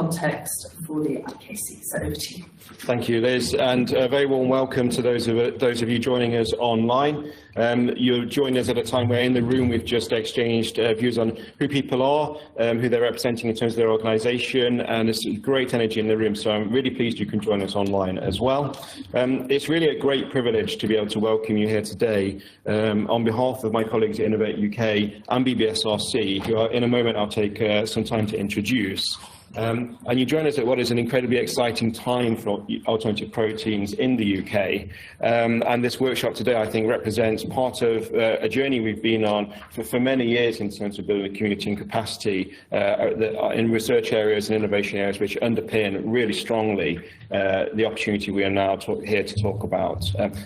context for the IKC. So over to you. Thank you, Liz, and a very warm welcome to those of you joining us online. You're joining us at a time where in the room we've just exchanged views on who people are, who they're representing in terms of their organisation, and there's great energy in the room, so I'm really pleased you can join us online as well. It's really a great privilege to be able to welcome you here today on behalf of my colleagues at Innovate UK and BBSRC, who in a moment I'll take some time to introduce. And you join us at what is an incredibly exciting time for alternative proteins in the UK. And this workshop today, I think, represents part of a journey we've been on for many years in terms of building community and capacity in research areas and innovation areas which underpin really strongly the opportunity we are now here to talk about.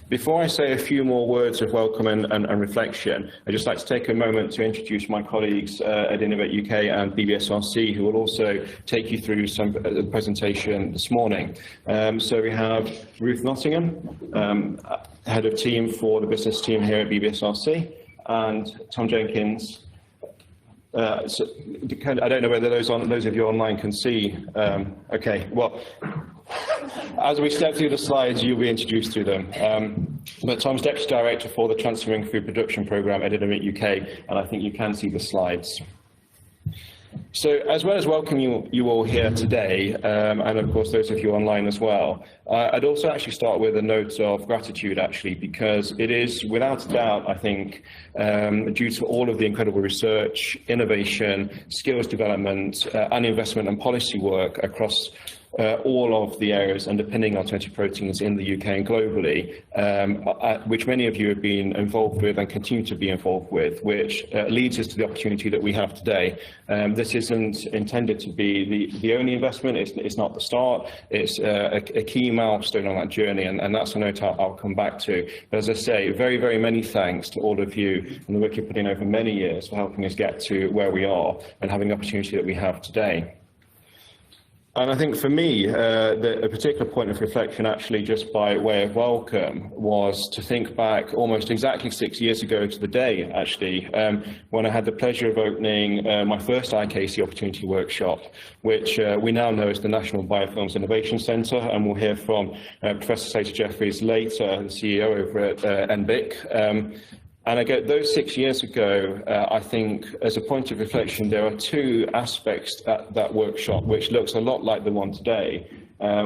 Before I say a few more words of welcome and reflection, I'd just like to take a moment to introduce my colleagues at Innovate UK and BBSRC, who will also take you through some presentation this morning. So we have Ruth Nottingham, head of team for the business team here at BBSRC, and Tom Jenkins. So I don't know whether those of you online can see. Okay, well, as we step through the slides, you'll be introduced to them. But Tom's Deputy Director for the Transferring Food Production Programme at Innovate UK, and I think you can see the slides. So, as well as welcoming you all here today, and of course those of you online as well, I'd also actually start with a note of gratitude, actually, because it is, without a doubt, I think, due to all of the incredible research, innovation, skills development, and investment and policy work across all of the areas underpinning alternative proteins in the UK and globally, which many of you have been involved with and continue to be involved with, which leads us to the opportunity that we have today. This isn't intended to be the only investment, it's not the start, it's a key milestone on that journey, and that's a note I'll come back to. But as I say, very, very many thanks to all of you and the work you've put in over many years for helping us get to where we are and having the opportunity that we have today. And I think for me, a particular point of reflection, actually, just by way of welcome, was to think back almost exactly 6 years ago to the day, actually, when I had the pleasure of opening my first IKC Opportunity Workshop, which we now know as the National Biofilms Innovation Centre, and we'll hear from Professor Slater-Jeffries later, the CEO over at NBIC. And again, those 6 years ago, I think, as a point of reflection, there are two aspects at that workshop which looks a lot like the one today,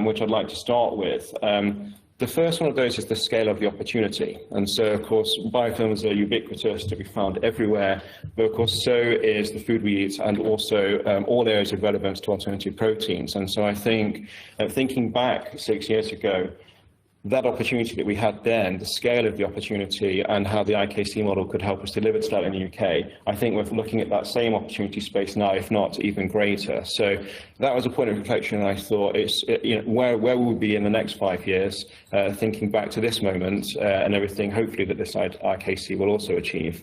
which I'd like to start with. The first one of those is the scale of the opportunity. And so, of course, biofilms are ubiquitous to be found everywhere, but of course, so is the food we eat and also all areas of relevance to alternative proteins. And so I think, thinking back 6 years ago, that opportunity that we had then, the scale of the opportunity and how the IKC model could help us deliver to that in the UK, I think we're looking at that same opportunity space now, if not even greater. So that was a point of reflection, and I thought, where will we be in the next 5 years, thinking back to this moment and everything, hopefully, that this IKC will also achieve.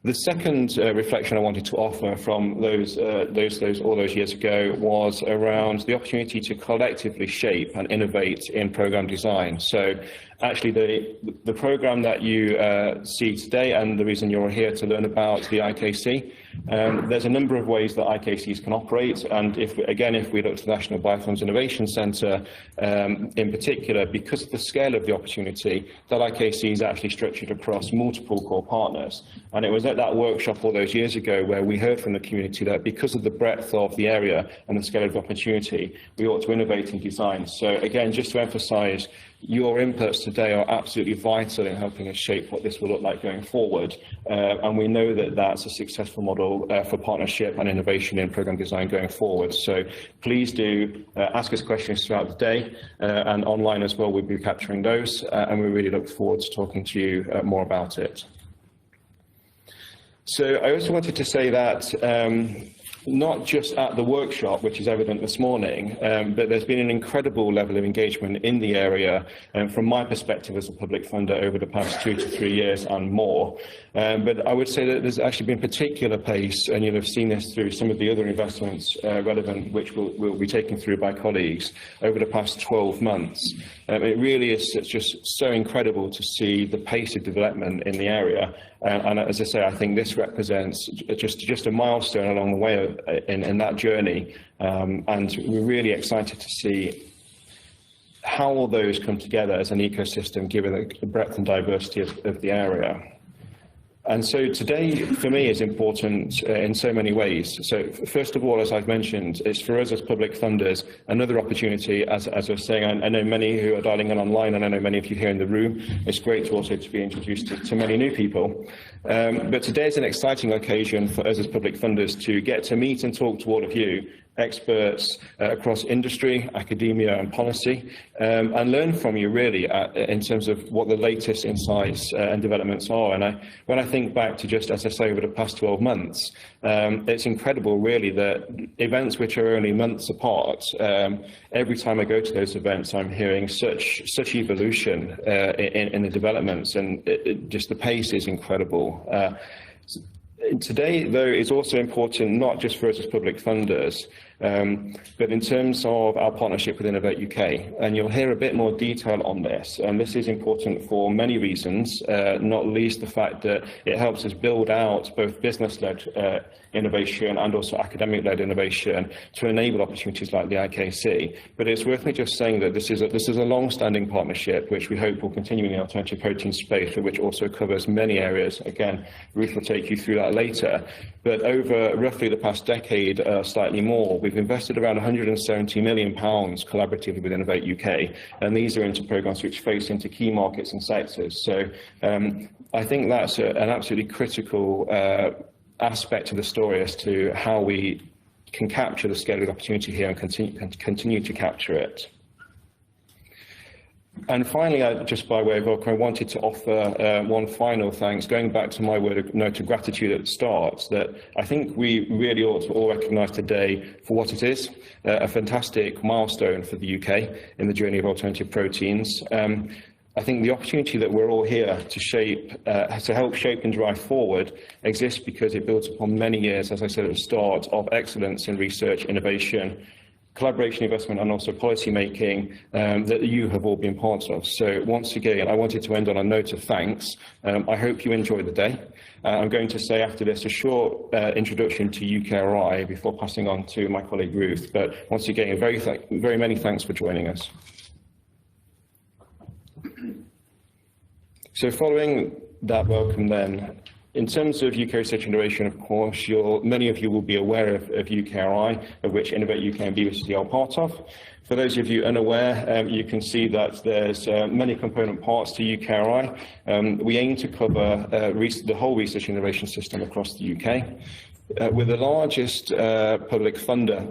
The second reflection I wanted to offer from all those years ago was around the opportunity to collectively shape and innovate in programme design. So actually the programme that you see today, and the reason you're here to learn about the IKC, there's a number of ways that IKCs can operate, and if we look to the National Biofilms Innovation Centre in particular, because of the scale of the opportunity, that IKC is actually structured across multiple core partners. And it was at that workshop all those years ago where we heard from the community that because of the breadth of the area and the scale of the opportunity, we ought to innovate in design. So again, just to emphasise, your inputs today are absolutely vital in helping us shape what this will look like going forward, and we know that that's a successful model for partnership and innovation in programme design going forward. So please do ask us questions throughout the day, and online as well, we'll be capturing those, and we really look forward to talking to you more about it. So I also wanted to say that not just at the workshop, which is evident this morning, but there's been an incredible level of engagement in the area, from my perspective as a public funder over the past 2 to 3 years and more. But I would say that there's actually been particular pace, and you'll have seen this through some of the other investments relevant, which will be taken through by colleagues over the past 12 months. It really is just so incredible to see the pace of development in the area. And as I say, I think this represents just a milestone along the way in that journey, and we're really excited to see how all those come together as an ecosystem, given the breadth and diversity of the area. And so today, for me, is important in so many ways. So first of all, as I've mentioned, it's for us as public funders another opportunity, as I was saying, I know many who are dialing in online, and I know many of you here in the room. It's great to also to be introduced to many new people. But today is an exciting occasion for us as public funders to get to meet and talk to all of you, experts across industry, academia and policy, and learn from you really in terms of what the latest insights and developments are. And when I think back to just, as I say, over the past 12 months, it's incredible really that events which are only months apart, every time I go to those events, I'm hearing such evolution in the developments, and just the pace is incredible. Today, though, is also important not just for us as public funders, but in terms of our partnership with Innovate UK. And you'll hear a bit more detail on this. And this is important for many reasons, not least the fact that it helps us build out both business-led innovation and also academic-led innovation to enable opportunities like the IKC. But it's worth me just saying that this is a long-standing partnership which we hope will continue in the alternative protein space, but which also covers many areas. Again, Ruth will take you through that later. But over roughly the past decade, slightly more, we've invested around £170 million collaboratively with Innovate UK, and these are into programmes which face into key markets and sectors. So I think that's an absolutely critical aspect of the story as to how we can capture the scale of the opportunity here and continue to capture it. And finally, just by way of welcome, I wanted to offer one final thanks, going back to my note of gratitude at the start, that I think we really ought to all recognise today for what it is, a fantastic milestone for the UK in the journey of alternative proteins. I think the opportunity that we're all here to help shape and drive forward exists because it builds upon many years, as I said at the start, of excellence in research, innovation, collaboration, investment and also policy making that you have all been parts of. So once again, I wanted to end on a note of thanks. I hope you enjoyed the day. I'm going to say after this a short introduction to UKRI before passing on to my colleague Ruth. But once again, very many thanks for joining us. So following that welcome then, in terms of UK research innovation, of course, many of you will be aware of UKRI, of which Innovate UK and BBSRC are part of. For those of you unaware, you can see that there's many component parts to UKRI. We aim to cover the whole research innovation system across the UK. We're the largest public funder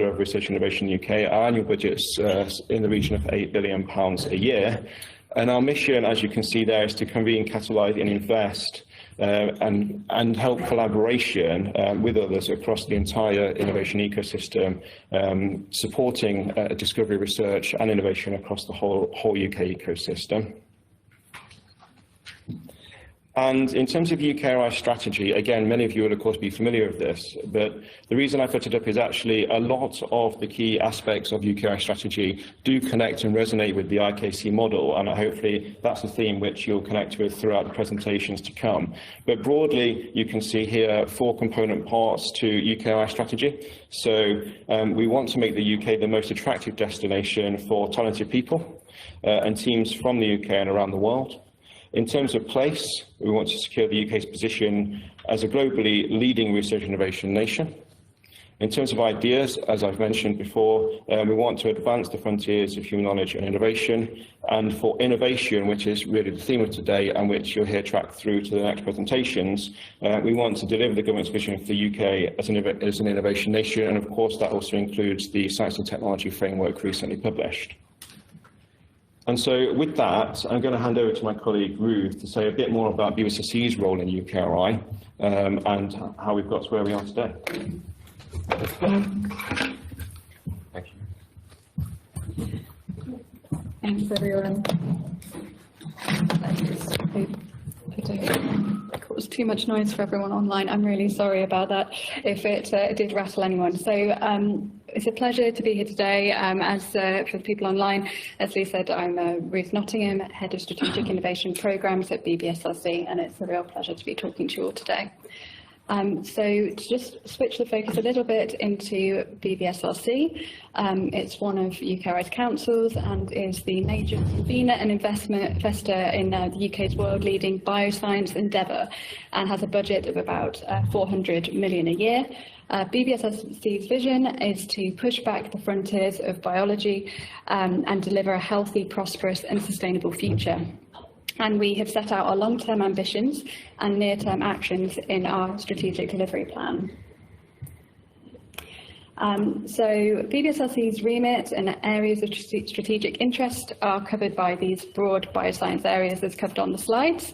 of research innovation in the UK. Our annual budget's in the region of £8 billion a year. And our mission, as you can see there, is to convene, catalyse and invest and help collaboration with others across the entire innovation ecosystem, supporting discovery research and innovation across the whole UK ecosystem. And in terms of UKRI strategy, again, many of you will of course be familiar with this, but the reason I put it up is actually a lot of the key aspects of UKRI strategy do connect and resonate with the IKC model, and hopefully that's a theme which you'll connect with throughout the presentations to come. But broadly, you can see here 4 component parts to UKRI strategy. So we want to make the UK the most attractive destination for talented people and teams from the UK and around the world. In terms of place, we want to secure the UK's position as a globally leading research innovation nation. In terms of ideas, as I've mentioned before, we want to advance the frontiers of human knowledge and innovation. And for innovation, which is really the theme of today and which you'll hear track through to the next presentations, we want to deliver the government's vision for the UK as an innovation nation. And of course, that also includes the Science and Technology Framework recently published. And so with that, I'm going to hand over to my colleague Ruth to say a bit more about BBSRC's role in UKRI and how we've got to where we are today. Thank you. Thanks, everyone. It caused too much noise for everyone online. I'm really sorry about that if it did rattle anyone. So it's a pleasure to be here today. For the people online, as Lee said, I'm Ruth Nottingham, Head of Strategic Innovation Programmes at BBSRC, and it's a real pleasure to be talking to you all today. So to just switch the focus a little bit into BBSRC, it's one of UKRI's councils and is the major convener and investor in the UK's world-leading bioscience endeavour, and has a budget of about 400 million a year. BBSRC's vision is to push back the frontiers of biology and deliver a healthy, prosperous and sustainable future. And we have set out our long-term ambitions and near-term actions in our strategic delivery plan. So BBSRC's remit and areas of strategic interest are covered by these broad bioscience areas as covered on the slides.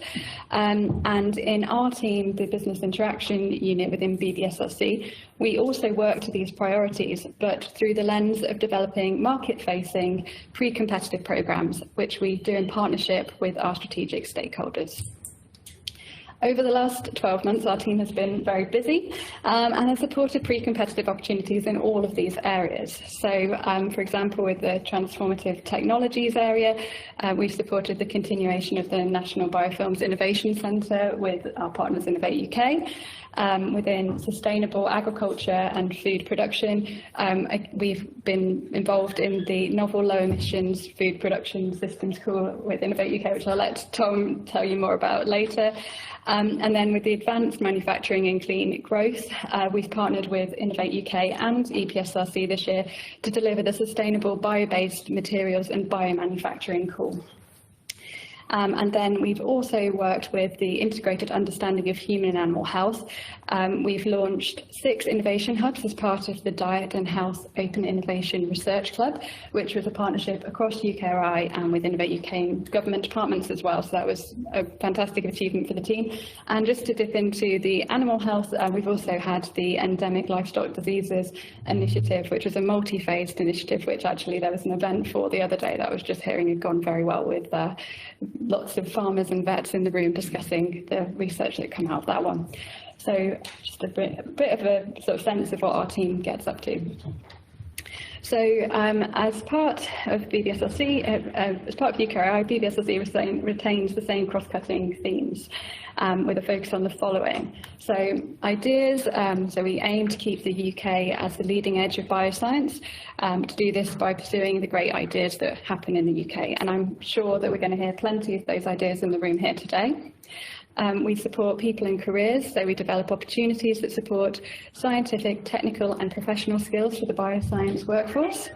And in our team, the Business Interaction Unit within BBSRC, we also work to these priorities, but through the lens of developing market-facing pre-competitive programmes, which we do in partnership with our strategic stakeholders. Over the last 12 months, our team has been very busy and has supported pre-competitive opportunities in all of these areas. So, for example, with the transformative technologies area, we've supported the continuation of the National Biofilms Innovation Centre with our partners Innovate UK. Within sustainable agriculture and food production, we've been involved in the novel low emissions food production systems call with Innovate UK, which I'll let Tom tell you more about later. And then with the advanced manufacturing and clean growth, we've partnered with Innovate UK and EPSRC this year to deliver the sustainable bio-based materials and biomanufacturing call. And then we've also worked with the Integrated Understanding of Human and Animal Health. We've launched 6 innovation hubs as part of the Diet and Health Open Innovation Research Club, which was a partnership across UKRI and with Innovate UK and government departments as well. So that was a fantastic achievement for the team. And just to dip into the animal health, we've also had the Endemic Livestock Diseases Initiative, which was a multi-phased initiative, which actually there was an event for the other day that I was just hearing had gone very well with lots of farmers and vets in the room discussing the research that came out of that one. So just a bit of a sort of sense of what our team gets up to. So as part of BBSRC, as part of UKRI, BBSRC retains the same cross-cutting themes with a focus on the following. So ideas, so we aim to keep the UK as the leading edge of bioscience, to do this by pursuing the great ideas that happen in the UK. And I'm sure that we're going to hear plenty of those ideas in the room here today. We support people and careers, so we develop opportunities that support scientific, technical and professional skills for the bioscience workforce.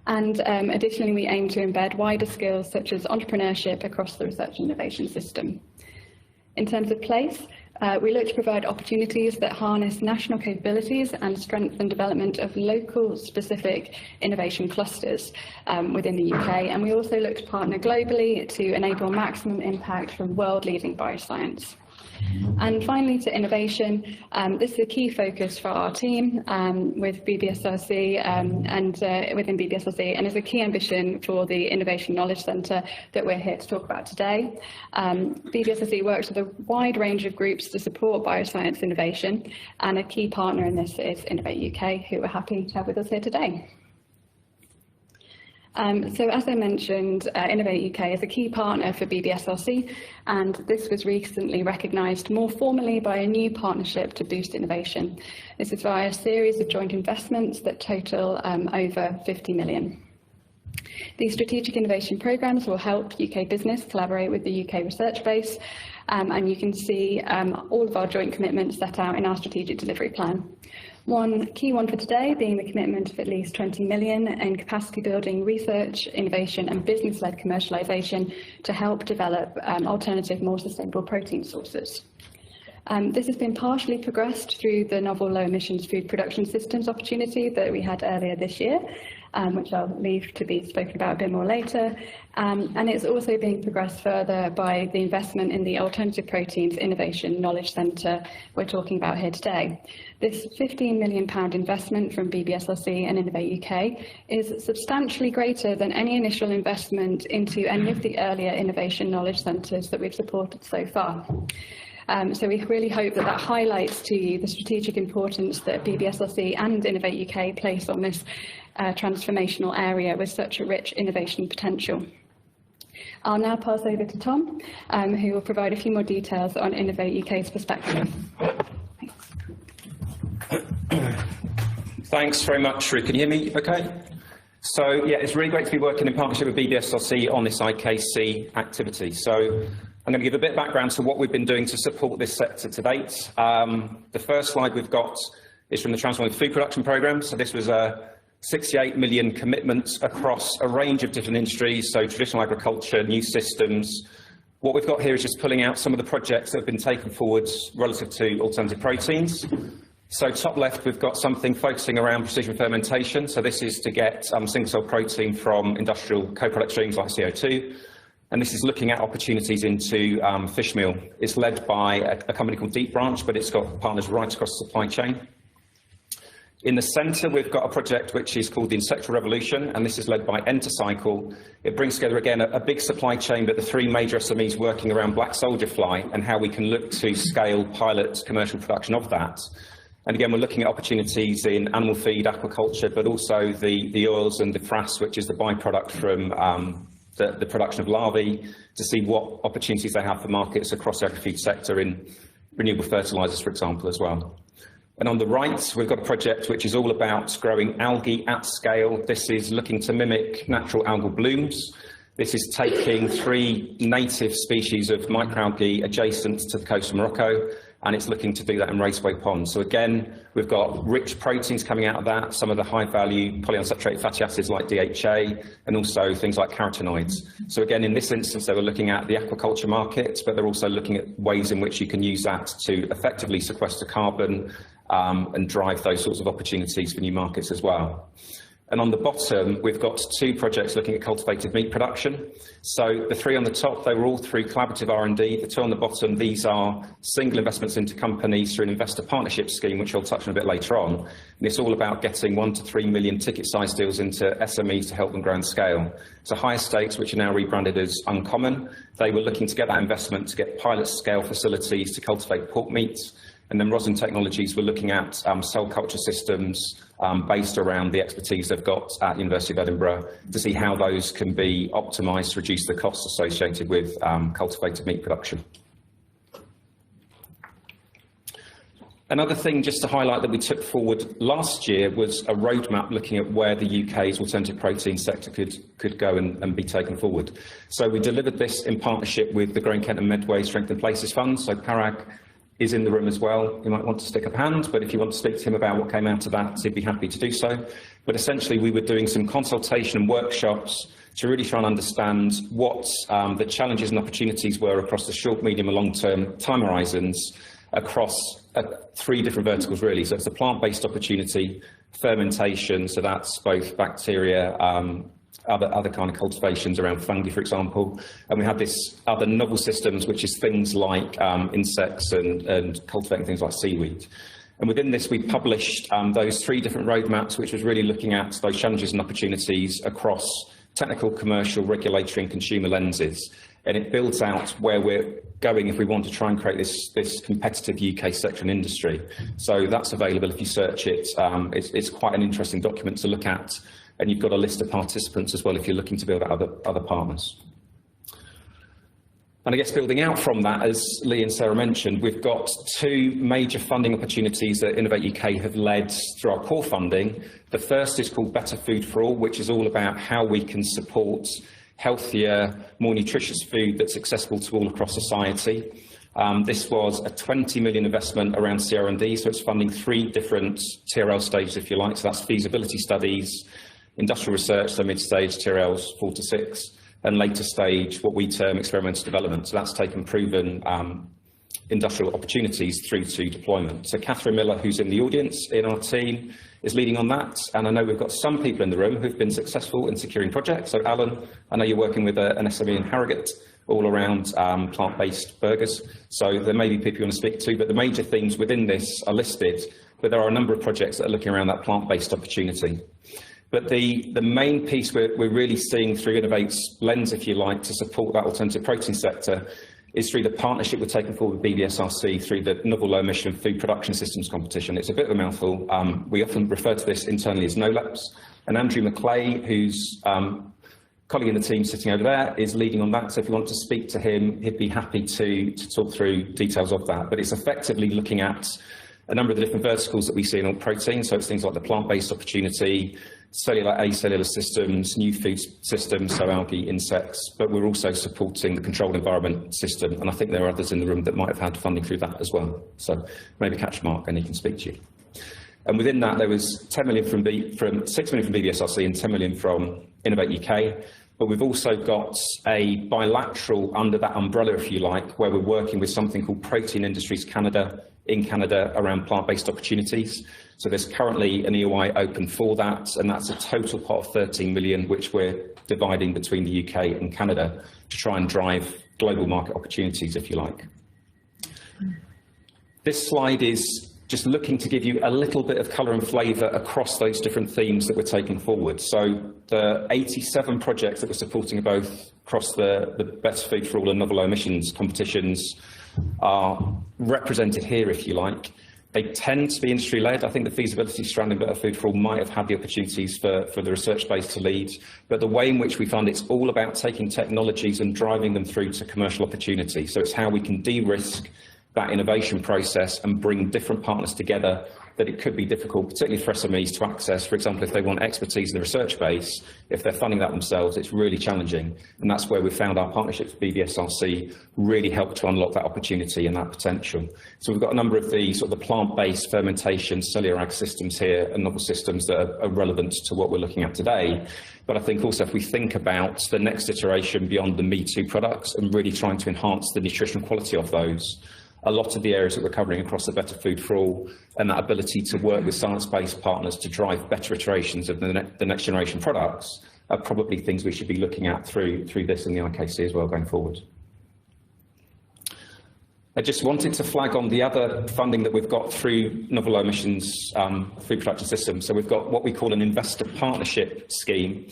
And additionally, we aim to embed wider skills such as entrepreneurship across the research and innovation system. In terms of place, we look to provide opportunities that harness national capabilities and strengthen development of local specific innovation clusters within the UK. And we also look to partner globally to enable maximum impact from world-leading bioscience. And finally, to innovation, this is a key focus for our team with BBSRC and within BBSRC, and is a key ambition for the Innovation Knowledge Centre that we're here to talk about today. BBSRC works with a wide range of groups to support bioscience innovation, and a key partner in this is Innovate UK, who we're happy to have with us here today. So as I mentioned, Innovate UK is a key partner for BBSRC, and this was recently recognised more formally by a new partnership to boost innovation. This is via a series of joint investments that total over 50 million. These strategic innovation programmes will help UK business collaborate with the UK research base, and you can see all of our joint commitments set out in our strategic delivery plan. One key one for today being the commitment of at least 20 million in capacity building, research, innovation and business-led commercialisation to help develop alternative, more sustainable protein sources. This has been partially progressed through the novel low emissions food production systems opportunity that we had earlier this year, which I'll leave to be spoken about a bit more later. And it's also being progressed further by the investment in the Alternative Proteins Innovation Knowledge Centre we're talking about here today. This £15 million investment from BBSRC and Innovate UK is substantially greater than any initial investment into any of the earlier innovation knowledge centres that we've supported so far. So we really hope that highlights to you the strategic importance that BBSRC and Innovate UK place on this transformational area with such a rich innovation potential. I'll now pass over to Tom, who will provide a few more details on Innovate UK's perspective. Thanks very much, Ru. Can you hear me okay? So, yeah, it's really great to be working in partnership with BBSRC on this IKC activity. So, I'm going to give a bit of background to what we've been doing to support this sector to date. The first slide we've got is from the Transforming Food Production Programme. So, this was a 68 million commitments across a range of different industries, so traditional agriculture, new systems. What we've got here is just pulling out some of the projects that have been taken forward relative to alternative proteins. So top left, we've got something focusing around precision fermentation. So this is to get single-cell protein from industrial co-product streams like CO2. And this is looking at opportunities into fish meal. It's led by a company called Deep Branch, but it's got partners right across the supply chain. In the centre, we've got a project which is called the Insectile Revolution, and this is led by Entercycle. It brings together, again, a big supply chain, but the three major SMEs working around black soldier fly and how we can look to scale pilot commercial production of that. And again, we're looking at opportunities in animal feed, aquaculture, but also the oils and the frass, which is the byproduct from the production of larvae, to see what opportunities they have for markets across the agri-food sector in renewable fertilisers, for example, as well. And on the right, we've got a project which is all about growing algae at scale. This is looking to mimic natural algal blooms. This is taking 3 native species of microalgae adjacent to the coast of Morocco, and it's looking to do that in raceway ponds. So again, we've got rich proteins coming out of that, some of the high-value polyunsaturated fatty acids like DHA, and also things like carotenoids. So again, in this instance, they were looking at the aquaculture market, but they're also looking at ways in which you can use that to effectively sequester carbon and drive those sorts of opportunities for new markets as well. And on the bottom, we've got 2 projects looking at cultivated meat production. So the 3 on the top, they were all through collaborative R&D. The 2 on the bottom, these are single investments into companies through an investor partnership scheme, which I'll touch on a bit later on. And it's all about getting 1 to 3 million ticket size deals into SMEs to help them grow and scale. So higher stakes, which are now rebranded as Uncommon, they were looking to get that investment to get pilot scale facilities to cultivate pork meat. And then Rosin Technologies were looking at cell culture systems based around the expertise they've got at the University of Edinburgh to see how those can be optimised to reduce the costs associated with cultivated meat production. Another thing just to highlight that we took forward last year was a roadmap looking at where the UK's alternative protein sector could go and be taken forward. So we delivered this in partnership with the Growing Kent and Medway Strength and Places Fund. So Parag is in the room as well. You might want to stick up a hand, but if you want to speak to him about what came out of that, he'd be happy to do so. But essentially, we were doing some consultation and workshops to really try and understand what the challenges and opportunities were across the short, medium and long-term time horizons across 3 different verticals, really. So it's a plant-based opportunity, fermentation, so that's both bacteria, other kind of cultivations around fungi, for example. And we have this other novel systems, which is things like insects and cultivating things like seaweed. And within this, we published those 3 different roadmaps, which was really looking at those challenges and opportunities across technical, commercial, regulatory and consumer lenses. And it builds out where we're going if we want to try and create this competitive UK sector and industry. So that's available if you search it. It's quite an interesting document to look at. And you've got a list of participants as well if you're looking to build out other partners. And I guess building out from that, as Lee and Sarah mentioned, we've got 2 major funding opportunities that Innovate UK have led through our core funding. The first is called Better Food for All, which is all about how we can support healthier, more nutritious food that's accessible to all across society. This was a 20 million investment around CR&D, so it's funding 3 different TRL stages, if you like. So that's feasibility studies, industrial research, so mid-stage TRLs 4 to 6, and later stage, what we term experimental development. So that's taken proven industrial opportunities through to deployment. So Catherine Miller, who's in the audience in our team, is leading on that. And I know we've got some people in the room who've been successful in securing projects. So Alan, I know you're working with an SME in Harrogate all around plant-based burgers. So there may be people you want to speak to, but the major themes within this are listed, but there are a number of projects that are looking around that plant-based opportunity. But the main piece we're really seeing through Innovate's lens, if you like, to support that alternative protein sector is through the partnership we're taking forward with BBSRC through the Novel Low Emission Food Production Systems Competition. It's a bit of a mouthful. We often refer to this internally as NOLEPS. And Andrew McClay, who's colleague in the team sitting over there is leading on that, so if you want to speak to him, he'd be happy to talk through details of that. But it's effectively looking at a number of the different verticals that we see in all proteins, so it's things like the plant-based opportunity, cellular, acellular systems, new food systems, so algae, insects, but we're also supporting the controlled environment system, and I think there are others in the room that might have had funding through that as well. So maybe catch Mark and he can speak to you. And within that, there was 10 million from 6 million from BBSRC and 10 million from Innovate UK. But we've also got a bilateral under that umbrella, if you like, where we're working with something called Protein Industries Canada in Canada around plant-based opportunities. So there's currently an EOI open for that, and that's a total pot of 13 million, which we're dividing between the UK and Canada to try and drive global market opportunities, if you like. This slide is just looking to give you a little bit of colour and flavour across those different themes that we're taking forward. So the 87 projects that we're supporting both across the Better Food for All and Novel Low Emissions competitions are represented here, if you like. They tend to be industry-led. I think the feasibility strand in Better Food for All might have had the opportunities for the research base to lead, but the way in which we find it's all about taking technologies and driving them through to commercial opportunity. So it's how we can de-risk that innovation process and bring different partners together that it could be difficult, particularly for SMEs, to access. For example, if they want expertise in the research base, if they're funding that themselves, it's really challenging. And that's where we've found our partnerships with BBSRC really help to unlock that opportunity and that potential. So we've got a number of the sort of the plant-based fermentation, cellular ag systems here and novel systems that are relevant to what we're looking at today. But I think also if we think about the next iteration beyond the Me Too products and really trying to enhance the nutritional quality of those, a lot of the areas that we're covering across the Better Food for All and that ability to work with science-based partners to drive better iterations of the next generation products are probably things we should be looking at through this and the IKC as well going forward. I just wanted to flag on the other funding that we've got through Novel Low Emissions Food Production System. So we've got what we call an investor partnership scheme.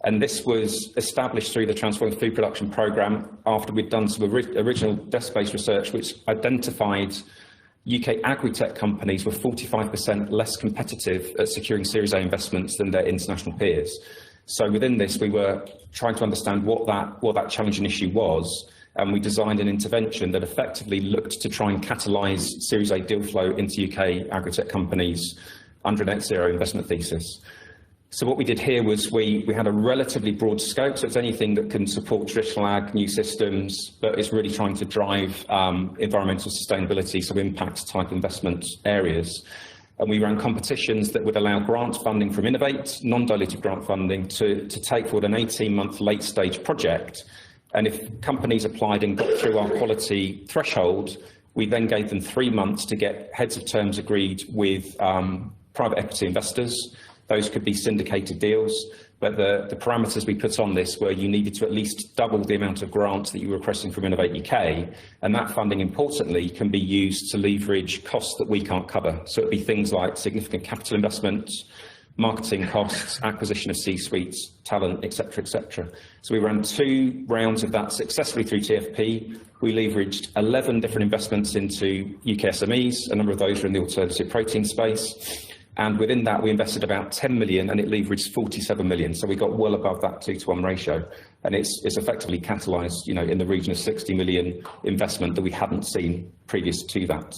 And this was established through the Transforming Food Production Programme after we'd done some original desk-based research which identified UK agri-tech companies were 45% less competitive at securing Series A investments than their international peers. So within this, we were trying to understand what that challenging issue was, and we designed an intervention that effectively looked to try and catalyse Series A deal flow into UK agri-tech companies under a net zero investment thesis. So what we did here was we had a relatively broad scope, so it's anything that can support traditional ag, new systems, but it's really trying to drive environmental sustainability, so impact type investment areas. And we ran competitions that would allow grant funding from Innovate, non-dilutive grant funding, to take forward an 18-month late-stage project. And if companies applied and got through our quality threshold, we then gave them 3 months to get heads of terms agreed with private equity investors. Those could be syndicated deals, but the parameters we put on this were you needed to at least double the amount of grants that you were requesting from Innovate UK, and that funding, importantly, can be used to leverage costs that we can't cover. So it'd be things like significant capital investment, marketing costs, acquisition of C-suites, talent, etc., etc. So we ran 2 rounds of that successfully through TFP. We leveraged 11 different investments into UK SMEs. A number of those are in the alternative protein space. And within that, we invested about 10 million and it leveraged 47 million. So we got well above that 2-to-1 ratio. And it's effectively catalysed, you know, in the region of 60 million investment that we hadn't seen previous to that.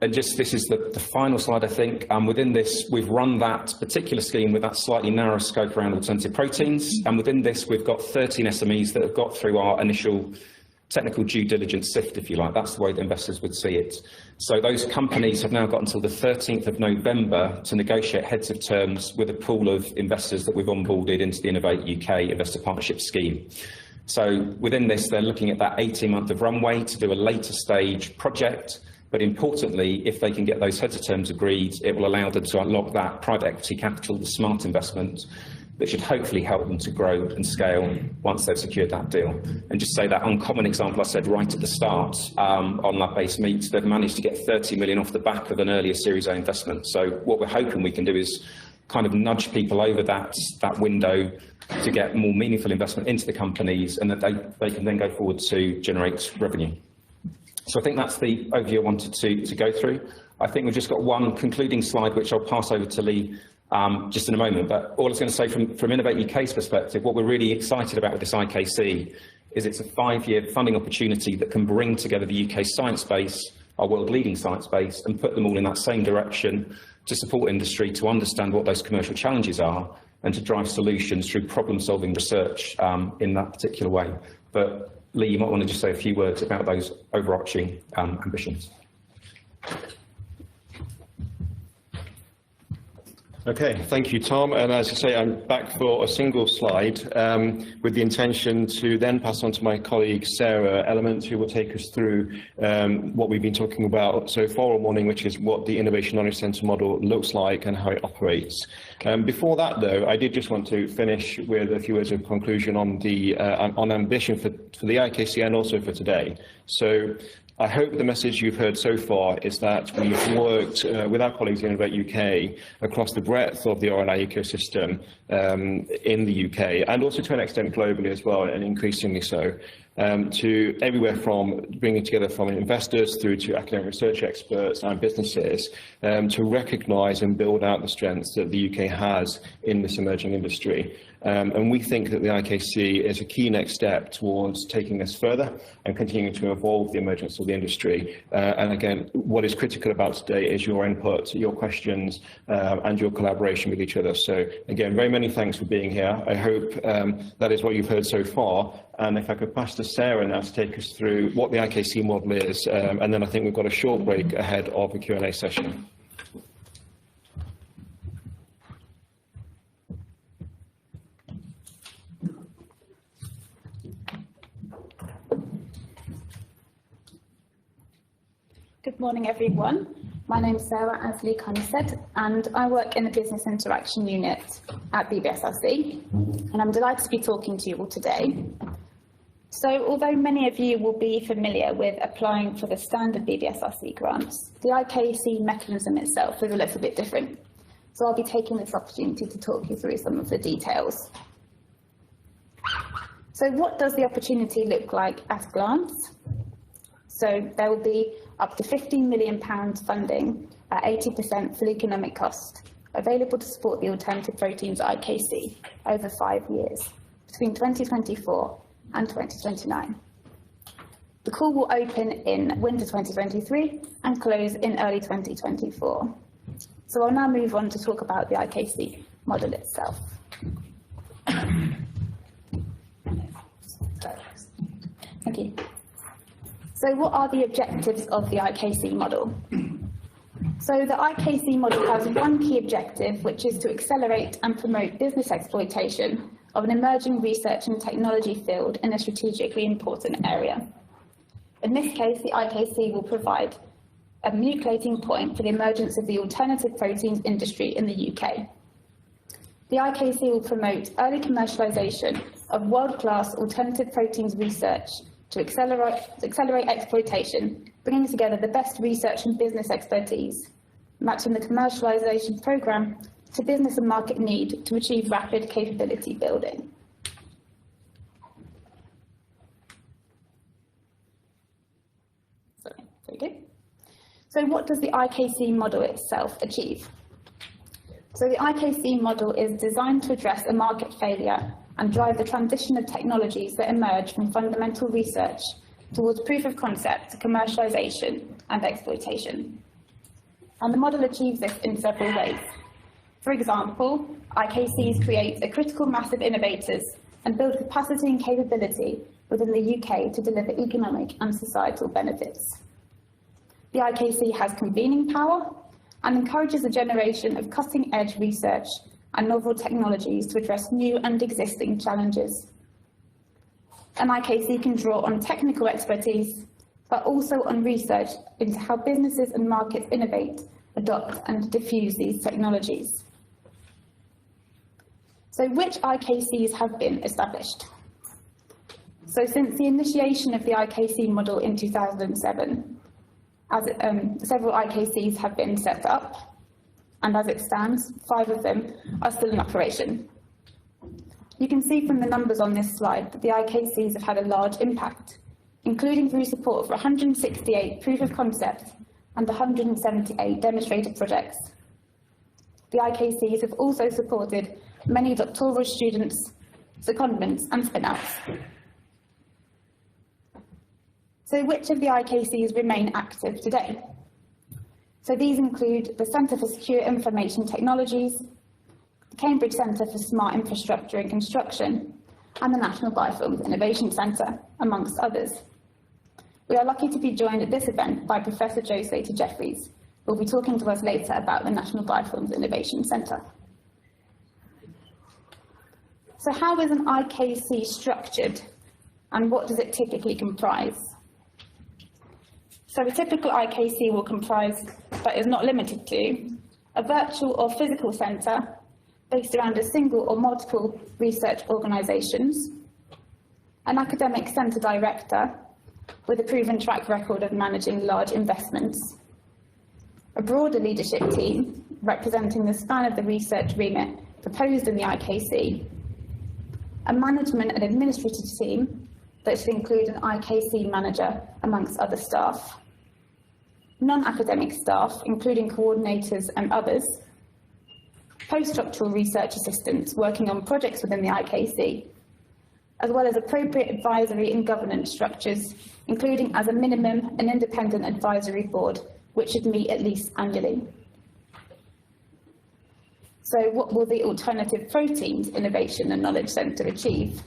And just this is the final slide, I think. Within this, we've run that particular scheme with that slightly narrow scope around alternative proteins. And within this, we've got 13 SMEs that have got through our initial technical due diligence sift, if you like. That's the way that investors would see it. So those companies have now got until the 13th of November to negotiate heads of terms with a pool of investors that we've onboarded into the Innovate UK Investor Partnership Scheme. So within this, they're looking at that 18-month of runway to do a later stage project. But importantly, if they can get those heads of terms agreed, it will allow them to unlock that private equity capital, the smart investment, that should hopefully help them to grow and scale once they've secured that deal. And just say that uncommon example I said right at the start on that base meet, they've managed to get 30 million off the back of an earlier Series A investment. So what we're hoping we can do is kind of nudge people over that window to get more meaningful investment into the companies, and that they can then go forward to generate revenue. So I think that's the overview I wanted to go through. I think we've just got one concluding slide, which I'll pass over to Lee just in a moment. But all I was going to say from Innovate UK's perspective, what we're really excited about with this IKC is it's a 5-year funding opportunity that can bring together the UK science base, our world-leading science base, and put them all in that same direction to support industry, to understand what those commercial challenges are, and to drive solutions through problem-solving research in that particular way. But Lee, you might want to just say a few words about those overarching ambitions. Okay, thank you, Tom. And as I say, I'm back for a single slide with the intention to then pass on to my colleague Sarah Element, who will take us through what we've been talking about so far all morning, which is what the Innovation Knowledge Centre model looks like and how it operates. Before that, though, I did just want to finish with a few words of conclusion on the on ambition for the IKC and also for today. So I hope the message you've heard so far is that we've worked with our colleagues in Innovate UK across the breadth of the R&I ecosystem in the UK, and also to an extent globally as well, and increasingly so, to everywhere from bringing together from investors through to academic research experts and businesses to recognise and build out the strengths that the UK has in this emerging industry. And we think that the IKC is a key next step towards taking us further and continuing to evolve the emergence of the industry. And again, what is critical about today is your input, your questions, and your collaboration with each other. So again, very many thanks for being here. I hope that is what you've heard so far. And if I could pass to Sarah now to take us through what the IKC model is, and then I think we've got a short break ahead of the Q&A session. Good morning, everyone. My name is Sarah, as Lee kind of said, and I work in the Business Interaction Unit at BBSRC, and I'm delighted to be talking to you all today. So, although many of you will be familiar with applying for the standard BBSRC grants, the IKC mechanism itself is a little bit different. So I'll be taking this opportunity to talk you through some of the details. So what does the opportunity look like at a glance? So there will be up to £15 million funding at 80% full economic cost, available to support the Alternative Proteins IKC over 5 years, between 2024 and 2029. The call will open in winter 2023 and close in early 2024. So I'll now move on to talk about the IKC model itself. Thank you. So what are the objectives of the IKC model? So the IKC model has one key objective, which is to accelerate and promote business exploitation of an emerging research and technology field in a strategically important area. In this case, the IKC will provide a nucleating point for the emergence of the alternative proteins industry in the UK. The IKC will promote early commercialisation of world-class alternative proteins research to accelerate exploitation, bringing together the best research and business expertise, matching the commercialisation programme to business and market need to achieve rapid capability building. So what does the IKC model itself achieve? So the IKC model is designed to address a market failure and drive the transition of technologies that emerge from fundamental research towards proof of concept, commercialisation and exploitation. And the model achieves this in several ways. For example, IKCs create a critical mass of innovators and build capacity and capability within the UK to deliver economic and societal benefits. The IKC has convening power and encourages the generation of cutting-edge research and novel technologies to address new and existing challenges. An IKC can draw on technical expertise, but also on research into how businesses and markets innovate, adopt and diffuse these technologies. So which IKCs have been established? So since the initiation of the IKC model in 2007, several IKCs have been set up, and as it stands, 5 of them are still in operation. You can see from the numbers on this slide that the IKCs have had a large impact, including through support for 168 proof of concept and 178 demonstrator projects. the IKCs have also supported many doctoral students, secondments and spin-outs. So which of the IKCs remain active today? So these include the Centre for Secure Information Technologies, the Cambridge Centre for Smart Infrastructure and Construction, and the National Biofilms Innovation Centre, amongst others. We are lucky to be joined at this event by Professor Jo Slater-Jeffries, who will be talking to us later about the National Biofilms Innovation Centre. So how is an IKC structured, and what does it typically comprise? So a typical IKC will comprise, but is not limited to, a virtual or physical centre based around a single or multiple research organisations, an academic centre director with a proven track record of managing large investments, a broader leadership team representing the span of the research remit proposed in the IKC, a management and administrative team that should include an IKC manager amongst other staff, non-academic staff, including coordinators and others, postdoctoral research assistants working on projects within the IKC, as well as appropriate advisory and governance structures, including as a minimum an independent advisory board, which should meet at least annually. So what will the Alternative Proteins Innovation and Knowledge Centre achieve?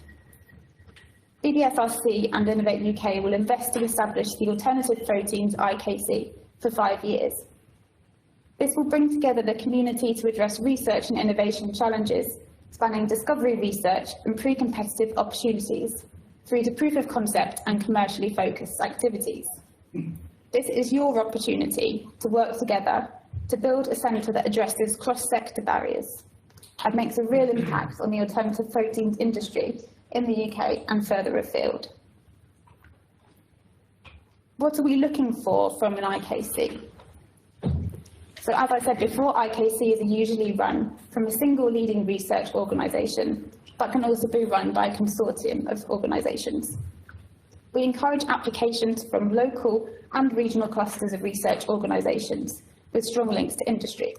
BBSRC and Innovate UK will invest to establish the Alternative Proteins IKC for 5 years. This will bring together the community to address research and innovation challenges, spanning discovery research and pre-competitive opportunities, through to proof of concept and commercially focused activities. This is your opportunity to work together to build a centre that addresses cross-sector barriers and makes a real impact on the alternative proteins industry in the UK and further afield. What are we looking for from an IKC? So as I said before, IKCs are usually run from a single leading research organisation, but can also be run by a consortium of organisations. We encourage applications from local and regional clusters of research organisations with strong links to industry.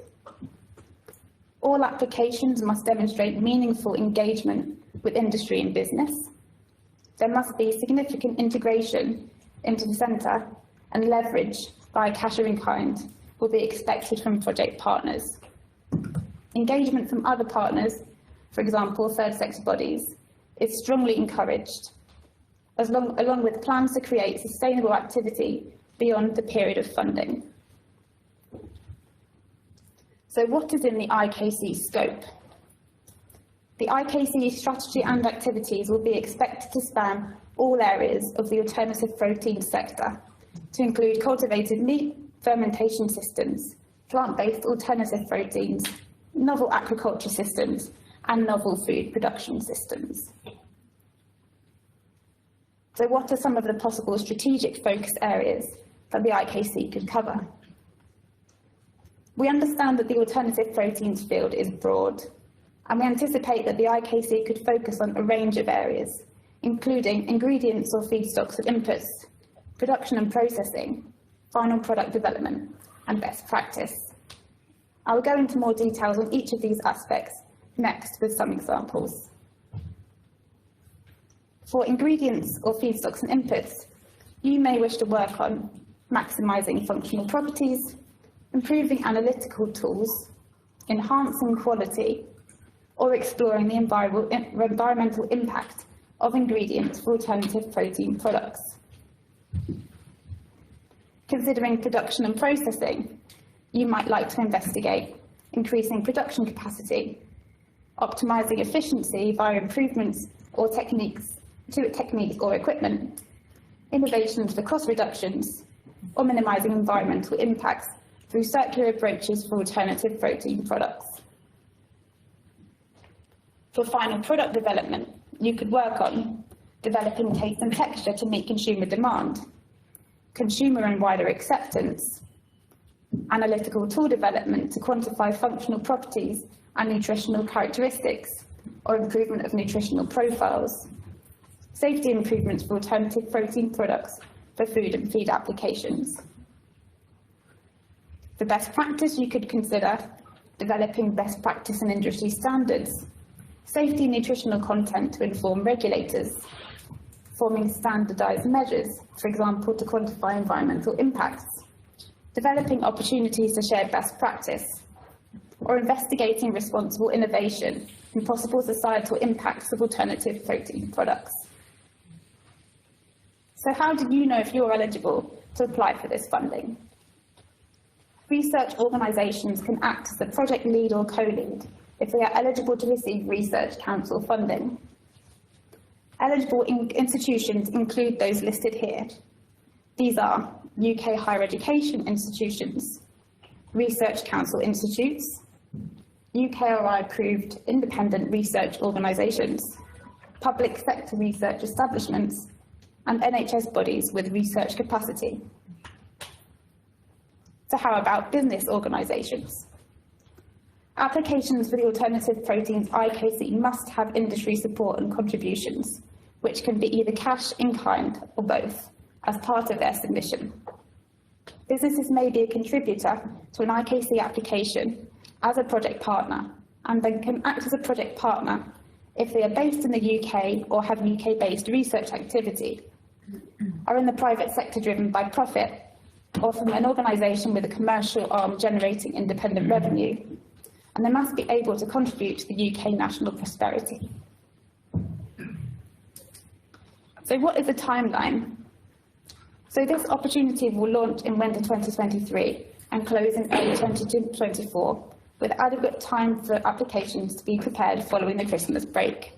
All applications must demonstrate meaningful engagement with industry and business. There must be significant integration into the centre, and leverage by cash or in kind will be expected from project partners. Engagement from other partners, for example, third sector bodies, is strongly encouraged, along with plans to create sustainable activity beyond the period of funding. So what is in the IKC scope? The IKC strategy and activities will be expected to span all areas of the alternative protein sector, to include cultivated meat, fermentation systems, plant-based alternative proteins, novel aquaculture systems, and novel food production systems. So what are some of the possible strategic focus areas that the IKC could cover? We understand that the alternative proteins field is broad, and we anticipate that the IKC could focus on a range of areas, including ingredients or feedstocks and inputs, production and processing, final product development, and best practice. I will go into more details on each of these aspects next with some examples. For ingredients or feedstocks and inputs, you may wish to work on maximising functional properties, improving analytical tools, enhancing quality, or exploring the environmental impact of ingredients for alternative protein products. Considering production and processing, you might like to investigate increasing production capacity, optimising efficiency via improvements or techniques or equipment, innovations for cost reductions, or minimising environmental impacts through circular approaches for alternative protein products. For final product development, you could work on developing taste and texture to meet consumer demand, consumer and wider acceptance, analytical tool development to quantify functional properties and nutritional characteristics, or improvement of nutritional profiles, safety improvements for alternative protein products for food and feed applications. For best practice, you could consider developing best practice and industry standards, safety and nutritional content to inform regulators, forming standardised measures, for example, to quantify environmental impacts, developing opportunities to share best practice, or investigating responsible innovation and possible societal impacts of alternative protein products. So how do you know if you're eligible to apply for this funding? Research organisations can act as the project lead or co-lead if they are eligible to receive Research Council funding. Eligible institutions include those listed here. These are UK higher education institutions, Research Council institutes, UKRI-approved independent research organisations, public sector research establishments, and NHS bodies with research capacity. So how about business organisations? Applications for the Alternative Proteins IKC must have industry support and contributions, which can be either cash, in kind, or both, as part of their submission. Businesses may be a contributor to an IKC application as a project partner, and then can act as a project partner if they are based in the UK or have UK-based research activity, are in the private sector driven by profit, or from an organisation with a commercial arm generating independent revenue, and they must be able to contribute to the UK national prosperity. So what is the timeline? So this opportunity will launch in winter 2023 and close in early 2024, with adequate time for applications to be prepared following the Christmas break.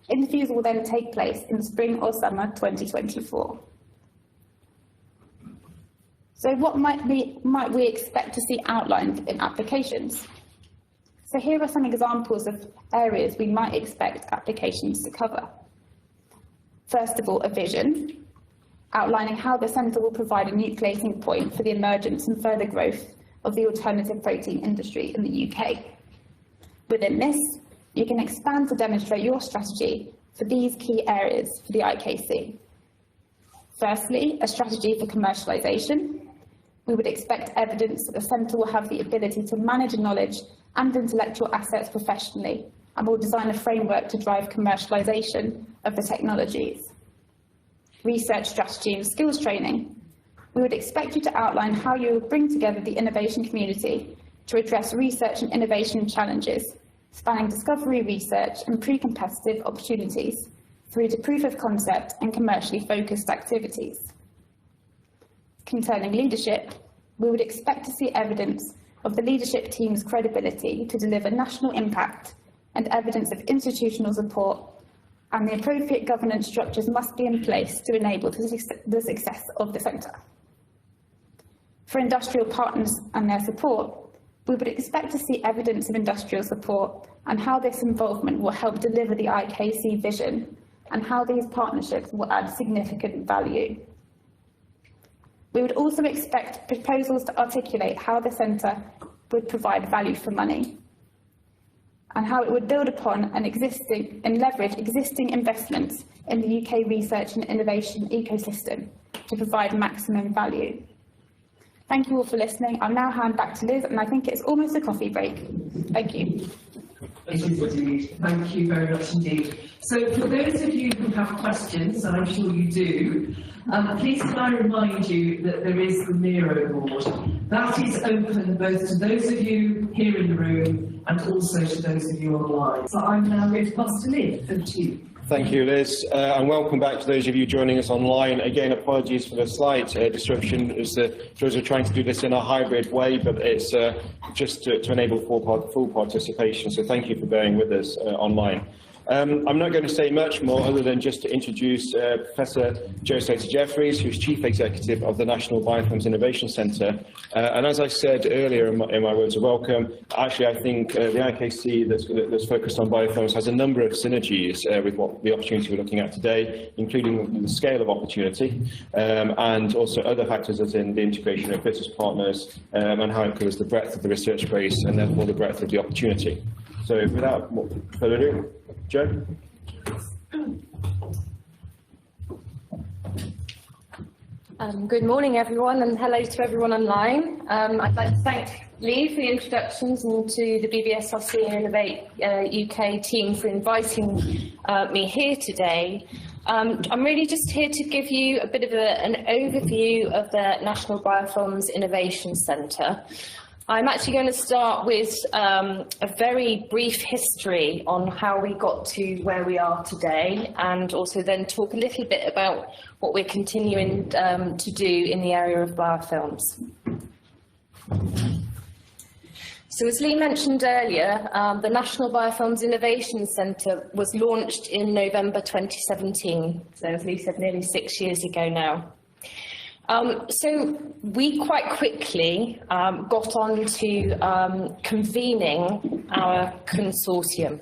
Interviews will then take place in spring or summer 2024. So what might we expect to see outlined in applications? So here are some examples of areas we might expect applications to cover. First of all, a vision, outlining how the centre will provide a nucleating point for the emergence and further growth of the alternative protein industry in the UK. Within this, you can expand to demonstrate your strategy for these key areas for the IKC. Firstly, a strategy for commercialisation. We would expect evidence that the centre will have the ability to manage knowledge and intellectual assets professionally, and will design a framework to drive commercialisation of the technologies. Research strategy and skills training. We would expect you to outline how you will bring together the innovation community to address research and innovation challenges, spanning discovery research and pre-competitive opportunities, through to proof of concept and commercially focused activities. Concerning leadership, we would expect to see evidence of the leadership team's credibility to deliver national impact and evidence of institutional support, and the appropriate governance structures must be in place to enable the success of the centre. For industrial partners and their support, we would expect to see evidence of industrial support and how this involvement will help deliver the IKC vision and how these partnerships will add significant value. We would also expect proposals to articulate how the centre would provide value for money and how it would build upon and leverage existing investments in the UK research and innovation ecosystem to provide maximum value. Thank you all for listening. I'll now hand back to Liz, and I think it's almost a coffee break. Thank you. It is indeed. Thank you very much indeed. So for those of you who have questions, and I'm sure you do, please can I remind you that there is the Miro board. That is open both to those of you here in the room and also to those of you online. So I'm now going to pass to Liz. Over to you. Thank you, Liz, and welcome back to those of you joining us online. Again, apologies for the slight disruption, as we're trying to do this in a hybrid way, but it's just to enable full participation, so thank you for bearing with us online. I'm not going to say much more other than just to introduce Professor Jo Slater-Jeffries, who's Chief Executive of the National Biofilms Innovation Centre. And as I said earlier in my words of welcome, actually I think the IKC that's focused on biofilms has a number of synergies with the opportunity we're looking at today, including the scale of opportunity and also other factors as in the integration of business partners and how it covers the breadth of the research base and therefore the breadth of the opportunity. So without further ado, Jo? Good morning, everyone, and hello to everyone online. I'd like to thank Lee for the introductions and to the BBSRC and Innovate UK team for inviting me here today. I'm really just here to give you a bit of an overview of the National Biofilms Innovation Centre. I'm actually going to start with a very brief history on how we got to where we are today, and also then talk a little bit about what we're continuing to do in the area of biofilms. So as Lee mentioned earlier, the National Biofilms Innovation Centre was launched in November 2017, so as Lee said, nearly 6 years ago now. So we quite quickly got on to convening our consortium.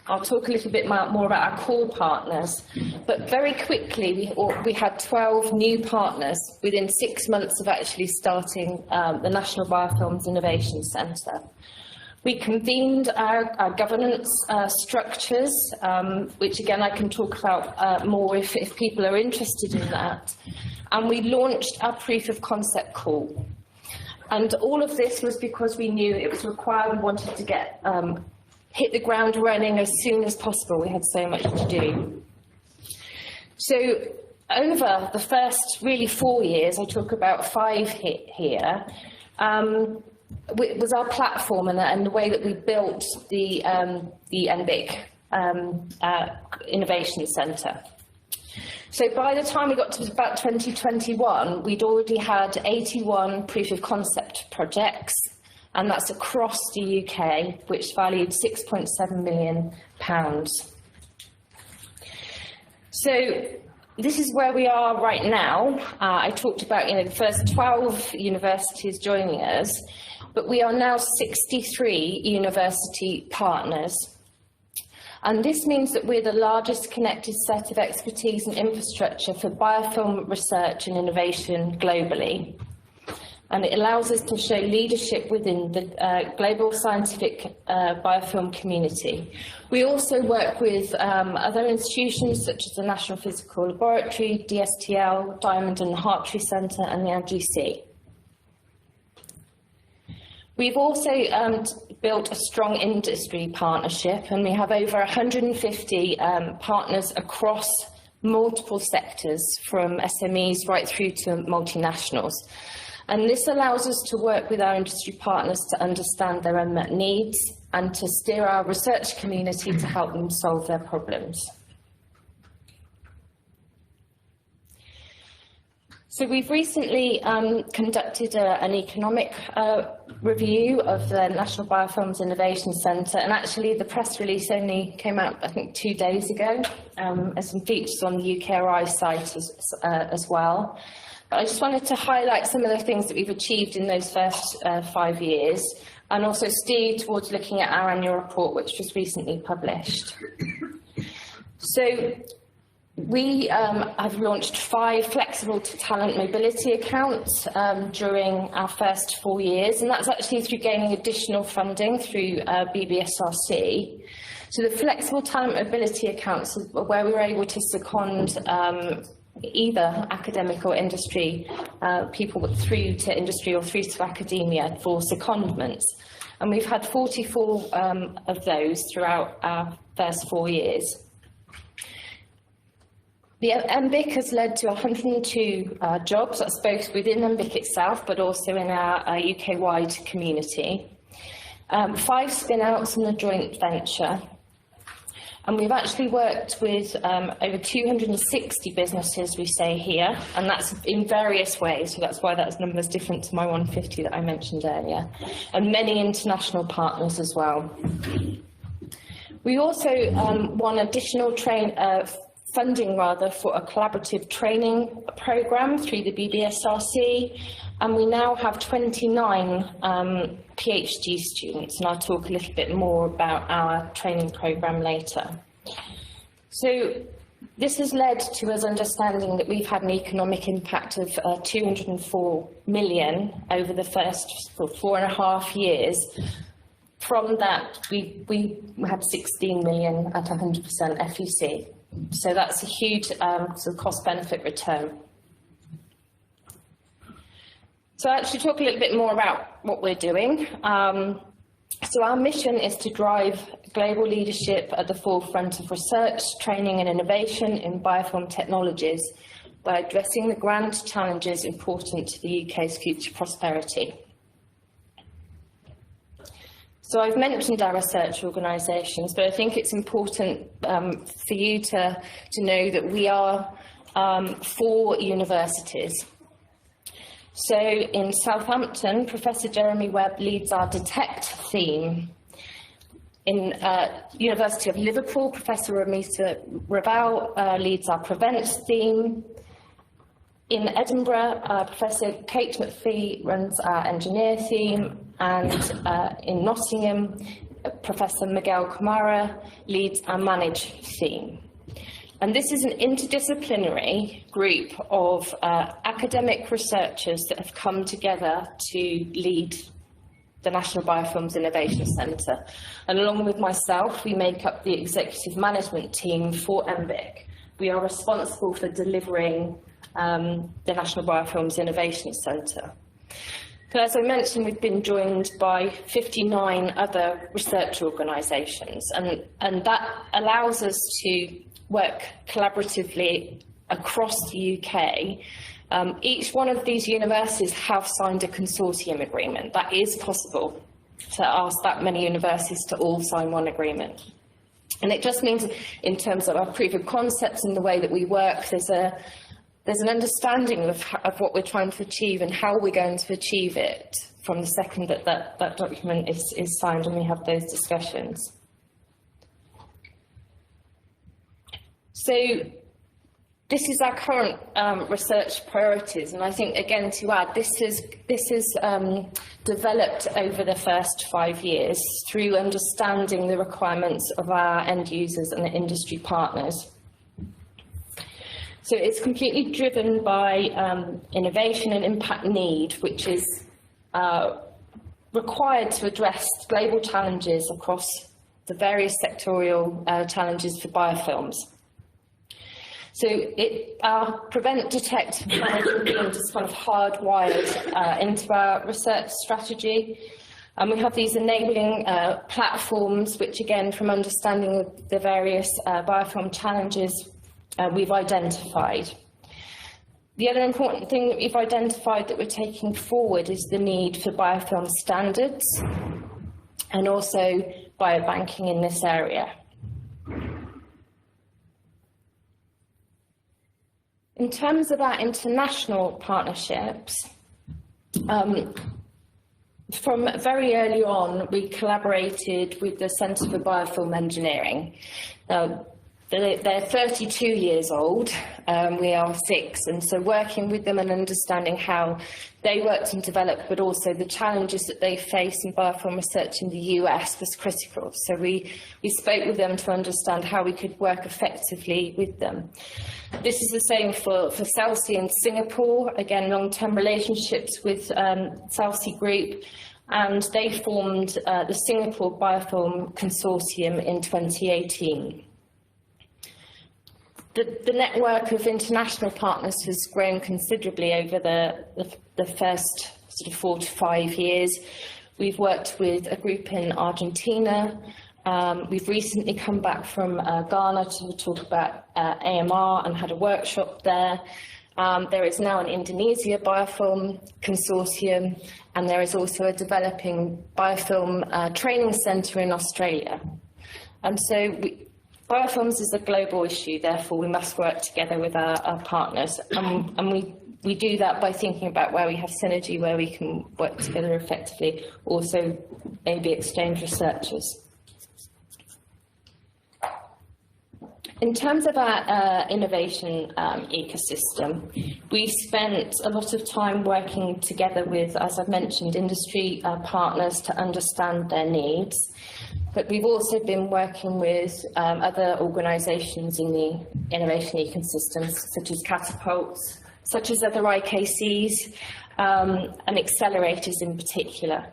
I'll talk a little bit more about our core partners, but very quickly we had 12 new partners within 6 months of actually starting the National Biofilms Innovation Centre. We convened our governance structures, which again I can talk about more if people are interested in that. And we launched our proof of concept call. And all of this was because we knew it was required. We wanted to get hit the ground running as soon as possible. We had so much to do. So over the first really 4 years, I talk about 5 here, was our platform and the way that we built the NBIC Innovation Centre. So by the time we got to about 2021, we'd already had 81 proof of concept projects, and that's across the UK, which valued £6.7 million. So this is where we are right now. I talked about the first 12 universities joining us, but we are now 63 university partners. And this means that we're the largest connected set of expertise and infrastructure for biofilm research and innovation globally. And it allows us to show leadership within the global scientific biofilm community. We also work with other institutions such as the National Physical Laboratory, DSTL, Diamond and Hartree Centre and the NBIC. We've also built a strong industry partnership, and we have over 150 partners across multiple sectors, from SMEs right through to multinationals. And this allows us to work with our industry partners to understand their unmet needs and to steer our research community to help them solve their problems. So we've recently conducted an economic review of the National Biofilms Innovation Centre, and actually the press release only came out, I think, 2 days ago. There's some features on the UKRI site as well. But I just wanted to highlight some of the things that we've achieved in those first 5 years, and also steer towards looking at our annual report, which was recently published. So we have launched 5 flexible talent mobility accounts during our first 4 years, and that's actually through gaining additional funding through BBSRC. So the flexible talent mobility accounts are where we were able to second either academic or industry people through to industry or through to academia for secondments. And we've had 44 of those throughout our first 4 years. The NBIC has led to 102 jobs, that's both within NBIC itself, but also in our UK-wide community. 5 spin-outs and a joint venture. And we've actually worked with over 260 businesses, we say here, and that's in various ways, so that's why that number is different to my 150 that I mentioned earlier, and many international partners as well. We also won additional funding for a collaborative training programme through the BBSRC, and we now have 29 PhD students, and I'll talk a little bit more about our training programme later. So this has led to us understanding that we've had an economic impact of 204 million over the first 4.5 years. From that, we had 16 million at 100% FEC. So that's a huge sort of cost-benefit return. So I'll actually talk a little bit more about what we're doing. So our mission is to drive global leadership at the forefront of research, training and innovation in biofilm technologies by addressing the grand challenges important to the UK's future prosperity. So I've mentioned our research organisations, but I think it's important for you to know that we are 4 universities. So in Southampton, Professor Jeremy Webb leads our Detect theme. In University of Liverpool, Professor Ramita Raval leads our Prevent theme. In Edinburgh, Professor Kate McPhee runs our Engineer theme, and in Nottingham, Professor Miguel Camara leads our Manage theme. And this is an interdisciplinary group of academic researchers that have come together to lead the National Biofilms Innovation Centre. And along with myself, we make up the executive management team for NBIC. We are responsible for delivering the National Biofilms Innovation Centre. But as I mentioned, we've been joined by 59 other research organisations, and that allows us to work collaboratively across the UK. Each one of these universities have signed a consortium agreement. That is possible, to ask that many universities to all sign one agreement. And it just means, in terms of our proof of concepts and the way that we work, there's an understanding of what we're trying to achieve and how we're going to achieve it from the second that document is signed and we have those discussions. So this is our current research priorities, and I think, again, to add, this is developed over the first 5 years through understanding the requirements of our end users and the industry partners. So it's completely driven by innovation and impact need, which is required to address global challenges across the various sectorial challenges for biofilms. So our Prevent, Detect, Manage and Build is kind of hardwired into our research strategy. And we have these enabling platforms, which, again, from understanding the various biofilm challenges we've identified. The other important thing that we've identified that we're taking forward is the need for biofilm standards and also biobanking in this area. In terms of our international partnerships, from very early on, we collaborated with the Centre for Biofilm Engineering. They're 32 years old, we are 6, and so working with them and understanding how they worked and developed, but also the challenges that they face in biofilm research in the US was critical. So we spoke with them to understand how we could work effectively with them. This is the same for Celsi in Singapore, again, long-term relationships with Celsi Group, and they formed the Singapore Biofilm Consortium in 2018. The network of international partners has grown considerably over the first sort of 4 to 5 years. We've worked with a group in Argentina. We've recently come back from Ghana to talk about AMR and had a workshop there. There is now an Indonesia biofilm consortium, and there is also a developing biofilm training centre in Australia. And so biofilms is a global issue, therefore we must work together with our partners, and we do that by thinking about where we have synergy, where we can work together effectively, also maybe exchange researchers. In terms of our innovation ecosystem, we've spent a lot of time working together with, as I've mentioned, industry partners to understand their needs. But we've also been working with other organisations in the innovation ecosystems, such as catapults, such as other IKCs, and accelerators in particular.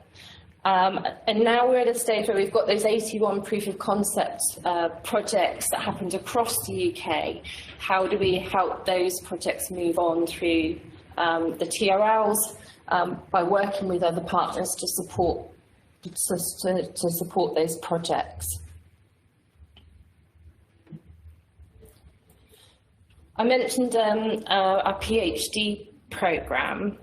And now we're at a stage where we've got those 81 proof of concept projects that happened across the UK. How do we help those projects move on through the TRLs, by working with other partners to support those projects. I mentioned our PhD programme,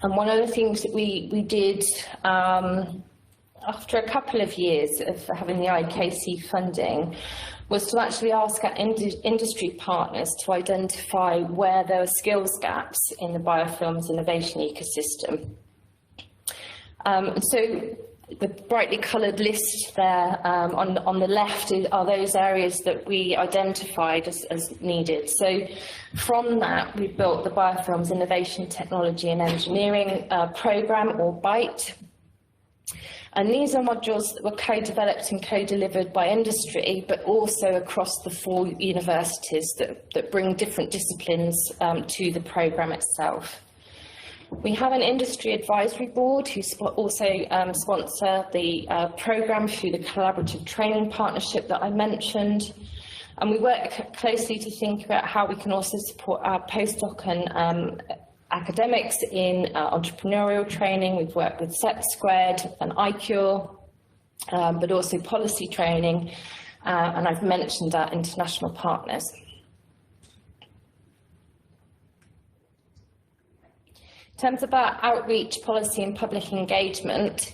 and one of the things that we did after a couple of years of having the IKC funding was to actually ask our industry partners to identify where there were skills gaps in the biofilms innovation ecosystem. So the brightly coloured list there on the left are those areas that we identified as needed. So from that, we built the Biofilms Innovation Technology and Engineering programme, or BITE. And these are modules that were co-developed and co-delivered by industry, but also across the 4 universities that bring different disciplines to the programme itself. We have an industry advisory board who also sponsor the programme through the collaborative training partnership that I mentioned. And we work closely to think about how we can also support our postdoc and academics in entrepreneurial training. We've worked with SEP2 and ICURE, but also policy training, and I've mentioned our international partners. In terms of our outreach, policy and public engagement,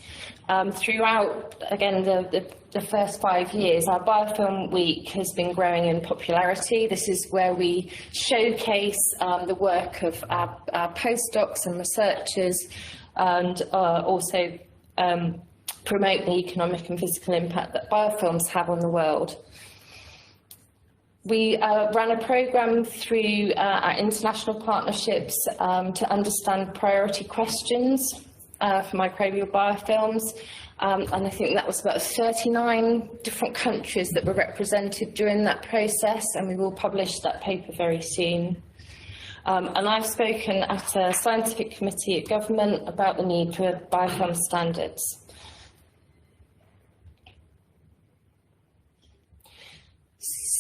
throughout, again, the first 5 years, our Biofilm Week has been growing in popularity. This is where we showcase the work of our postdocs and researchers, and also promote the economic and physical impact that biofilms have on the world. We ran a programme through our international partnerships to understand priority questions for microbial biofilms, and I think that was about 39 different countries that were represented during that process, and we will publish that paper very soon. And I've spoken at a scientific committee at government about the need for biofilm standards.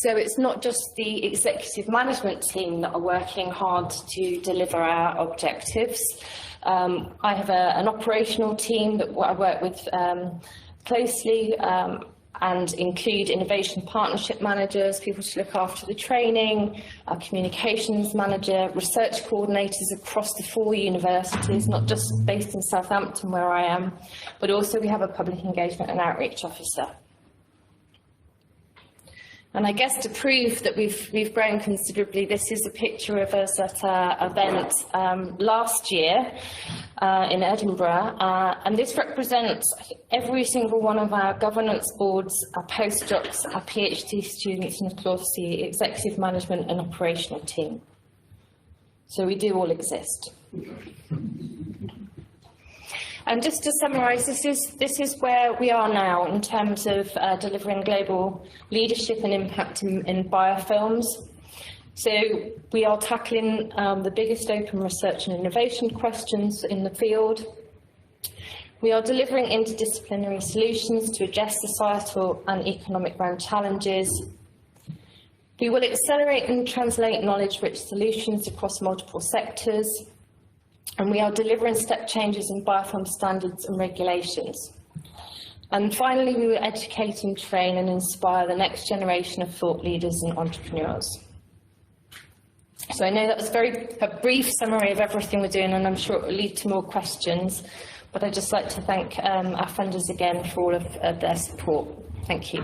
So it's not just the executive management team that are working hard to deliver our objectives. I have an operational team that I work with closely and include innovation partnership managers, people to look after the training, our communications manager, research coordinators across the 4 universities, not just based in Southampton where I am, but also we have a public engagement and outreach officer. And I guess to prove that we've grown considerably, this is a picture of us at an event last year in Edinburgh, and this represents every single one of our governance boards, our postdocs, our PhD students, and of course the executive management and operational team. So we do all exist. And just to summarise, this is where we are now in terms of delivering global leadership and impact in biofilms. So we are tackling the biggest open research and innovation questions in the field. We are delivering interdisciplinary solutions to address societal and economic grand challenges. We will accelerate and translate knowledge-rich solutions across multiple sectors. And we are delivering step changes in biofilm standards and regulations. And finally, we will educate and train and inspire the next generation of thought leaders and entrepreneurs. So I know that was a brief summary of everything we're doing, and I'm sure it will lead to more questions. But I'd just like to thank our funders again for all of their support. Thank you.